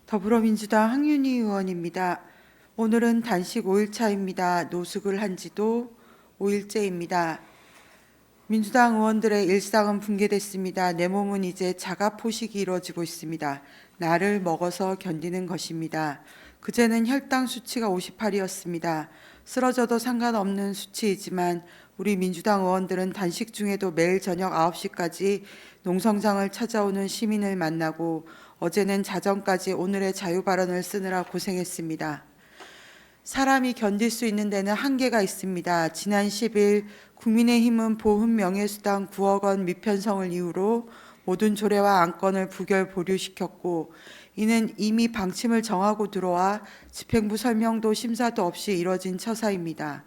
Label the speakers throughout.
Speaker 1: 더불어민주당 황윤희 의원입니다. 오늘은 단식 5일차입니다. 노숙을 한 지도 5일째입니다. 민주당 의원들의 일상은 붕괴됐습니다. 내 몸은 이제 자가 포식이 이루어지고 있습니다. 나를 먹어서 견디는 것입니다. 그제는 혈당 수치가 58이었습니다. 쓰러져도 상관없는 수치이지만 우리 민주당 의원들은 단식 중에도 매일 저녁 9시까지 농성장을 찾아오는 시민을 만나고 어제는 자정까지 오늘의 자유발언을 쓰느라 고생했습니다. 사람이 견딜 수 있는 데는 한계가 있습니다. 지난 10일 국민의힘은 보훈명예수당 9억 원 미편성을 이유로 모든 조례와 안건을 부결 보류시켰고, 이는 이미 방침을 정하고 들어와 집행부 설명도 심사도 없이 이뤄진 처사입니다.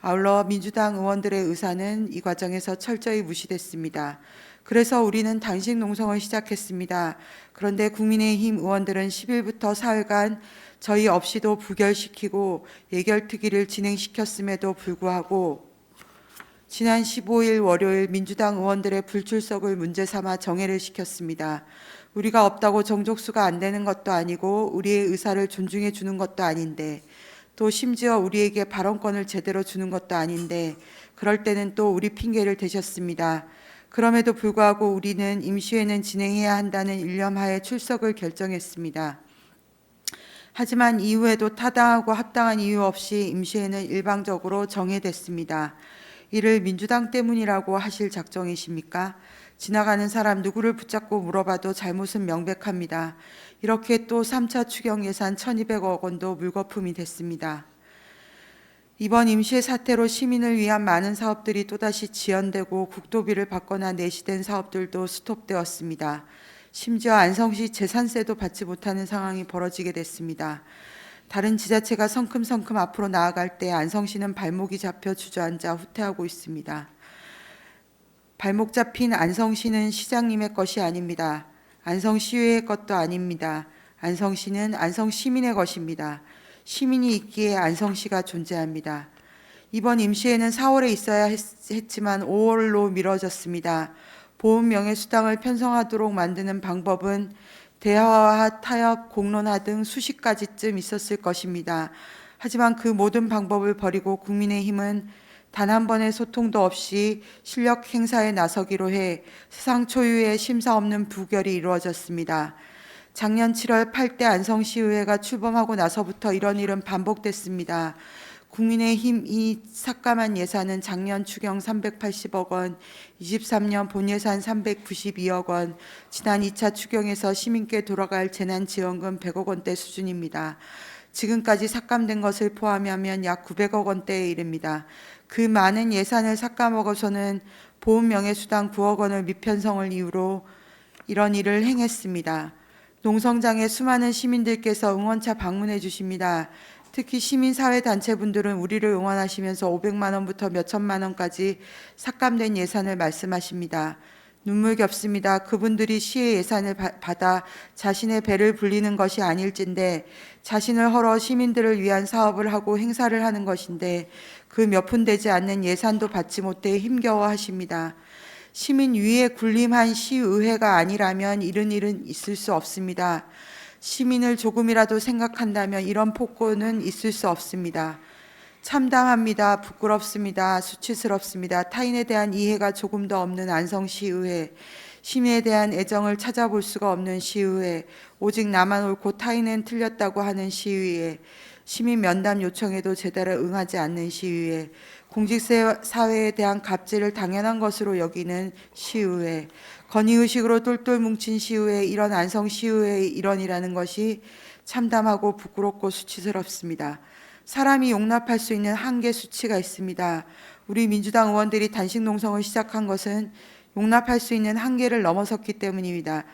Speaker 1: 아울러 민주당 의원들의 의사는 이 과정에서 철저히 무시됐습니다. 그래서 우리는 단식 농성을 시작했습니다. 그런데 국민의힘 의원들은 10일부터 사흘간 저희 없이도 부결시키고 예결특위를 진행시켰음에도 불구하고 지난 15일 월요일 민주당 의원들의 불출석을 문제 삼아 정회를 시켰습니다. 우리가 없다고 정족수가 안 되는 것도 아니고 우리의 의사를 존중해 주는 것도 아닌데, 또 심지어 우리에게 발언권을 제대로 주는 것도 아닌데 그럴 때는 또 우리 핑계를 대셨습니다. 그럼에도 불구하고 우리는 임시회는 진행해야 한다는 일념하에 출석을 결정했습니다. 하지만 이후에도 타당하고 합당한 이유 없이 임시회는 일방적으로 정회됐습니다. 이를 민주당 때문이라고 하실 작정이십니까? 지나가는 사람 누구를 붙잡고 물어봐도 잘못은 명백합니다. 이렇게 또 3차 추경 예산 1,200억 원도 물거품이 됐습니다. 이번 임시회 사태로 시민을 위한 많은 사업들이 또다시 지연되고 국도비를 받거나 내시된 사업들도 스톱되었습니다. 심지어 안성시 재산세도 받지 못하는 상황이 벌어지게 됐습니다. 다른 지자체가 성큼성큼 앞으로 나아갈 때 안성시는 발목이 잡혀 주저앉아 후퇴하고 있습니다. 발목 잡힌 안성시는 시장님의 것이 아닙니다. 안성시의회 것도 아닙니다. 안성시는 안성시민의 것입니다. 시민이 있기에 안성시가 존재합니다. 이번 임시회는 4월에 있어야 했지만 5월로 미뤄졌습니다. 보훈명예수당을 편성하도록 만드는 방법은 대화와 타협, 공론화 등 수십 가지쯤 있었을 것입니다. 하지만 그 모든 방법을 버리고 국민의힘은 단 한 번의 소통도 없이 실력 행사에 나서기로 해 세상 초유의 심사 없는 부결이 이루어졌습니다. 작년 7월 8대 안성시의회가 출범하고 나서부터 이런 일은 반복됐습니다. 국민의힘이 삭감한 예산은 작년 추경 380억 원, 23년 본예산 392억 원, 지난 2차 추경에서 시민께 돌아갈 재난지원금 100억 원대 수준입니다. 지금까지 삭감된 것을 포함하면 약 900억 원대에 이릅니다. 그 많은 예산을 삭감하고서는 보훈명예수당 9억 원을 미편성을 이유로 이런 일을 행했습니다. 농성장에 수많은 시민들께서 응원차 방문해 주십니다. 특히 시민사회단체분들은 우리를 응원하시면서 500만 원부터 몇천만 원까지 삭감된 예산을 말씀하십니다. 눈물겹습니다. 그분들이 시의 예산을 받아 자신의 배를 불리는 것이 아닐진데, 자신을 헐어 시민들을 위한 사업을 하고 행사를 하는 것인데 그 몇 푼 되지 않는 예산도 받지 못해 힘겨워 하십니다. 시민 위에 군림한 시의회가 아니라면 이런 일은 있을 수 없습니다. 시민을 조금이라도 생각한다면 이런 폭언은 있을 수 없습니다. 참담합니다. 부끄럽습니다. 수치스럽습니다. 타인에 대한 이해가 조금도 없는 안성시의회, 시민에 대한 애정을 찾아볼 수가 없는 시의회, 오직 나만 옳고 타인은 틀렸다고 하는 시의회, 시민 면담 요청에도 제대로 응하지 않는 시의회, 공직사회에 대한 갑질을 당연한 것으로 여기는 시의회, 건의의식으로 똘똘 뭉친 시의회, 이런 안성시의회의 일원이라는 것이 참담하고 부끄럽고 수치스럽습니다. 사람이 용납할 수 있는 한계 수치가 있습니다. 우리 민주당 의원들이 단식 농성을 시작한 것은 용납할 수 있는 한계를 넘어섰기 때문입니다.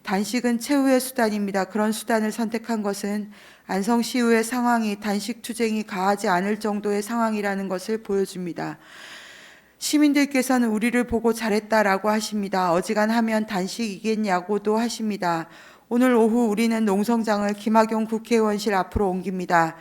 Speaker 1: 단식은 최후의 수단입니다. 그런 수단을 선택한 것은 안성시의회 상황이 단식 투쟁이 가하지 않을 정도의 상황이라는 것을 보여줍니다. 시민들께서는 우리를 보고 잘했다라고 하십니다. 어지간하면 단식이겠냐고도 하십니다. 오늘 오후 우리는 농성장을 김학용 국회의원실 앞으로 옮깁니다.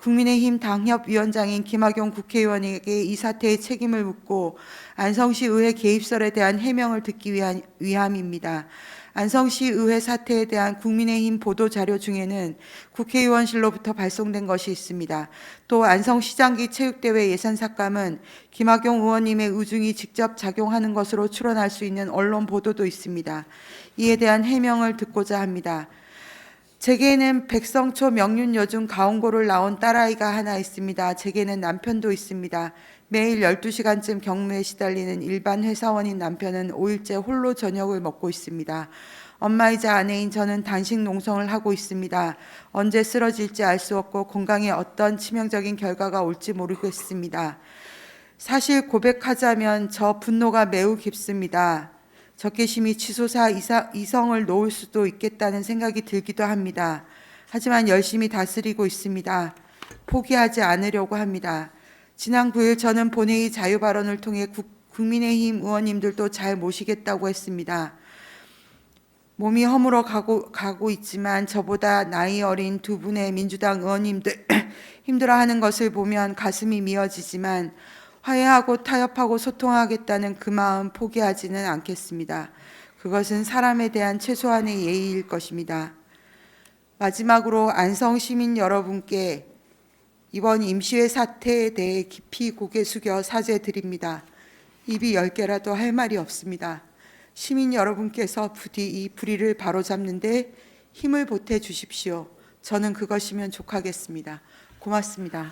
Speaker 1: 국민의힘 당협위원장인 김학용 국회의원에게 이 사태의 책임을 묻고 안성시 의회 개입설에 대한 해명을 듣기 위함입니다. 안성시 의회 사태에 대한 국민의힘 보도 자료 중에는 국회의원실로부터 발송된 것이 있습니다. 또 안성시장기 체육대회 예산 삭감은 김학용 의원님의 의중이 직접 작용하는 것으로 추론할 수 있는 언론 보도도 있습니다. 이에 대한 해명을 듣고자 합니다. 제게는 백성초 명륜여중 가온고를 나온 딸아이가 하나 있습니다. 제게는 남편도 있습니다. 매일 12시간쯤 경무에 시달리는 일반 회사원인 남편은 5일째 홀로 저녁을 먹고 있습니다. 엄마이자 아내인 저는 단식 농성을 하고 있습니다. 언제 쓰러질지 알 수 없고 건강에 어떤 치명적인 결과가 올지 모르겠습니다. 사실 고백하자면 저 분노가 매우 깊습니다. 적개심이 치솟아 이성을 놓을 수도 있겠다는 생각이 들기도 합니다. 하지만 열심히 다스리고 있습니다. 포기하지 않으려고 합니다. 지난 9일 저는 본회의 자유발언을 통해 국민의힘 의원님들도 잘 모시겠다고 했습니다. 몸이 허물어 가고 있지만 저보다 나이 어린 두 분의 민주당 의원님들 힘들어하는 것을 보면 가슴이 미어지지만 화해하고 타협하고 소통하겠다는 그 마음 포기하지는 않겠습니다. 그것은 사람에 대한 최소한의 예의일 것입니다. 마지막으로 안성 시민 여러분께 이번 임시회 사태에 대해 깊이 고개 숙여 사죄드립니다. 입이 10개라도 할 말이 없습니다. 시민 여러분께서 부디 이 불의를 바로잡는 데 힘을 보태 주십시오. 저는 그것이면 족하겠습니다. 고맙습니다.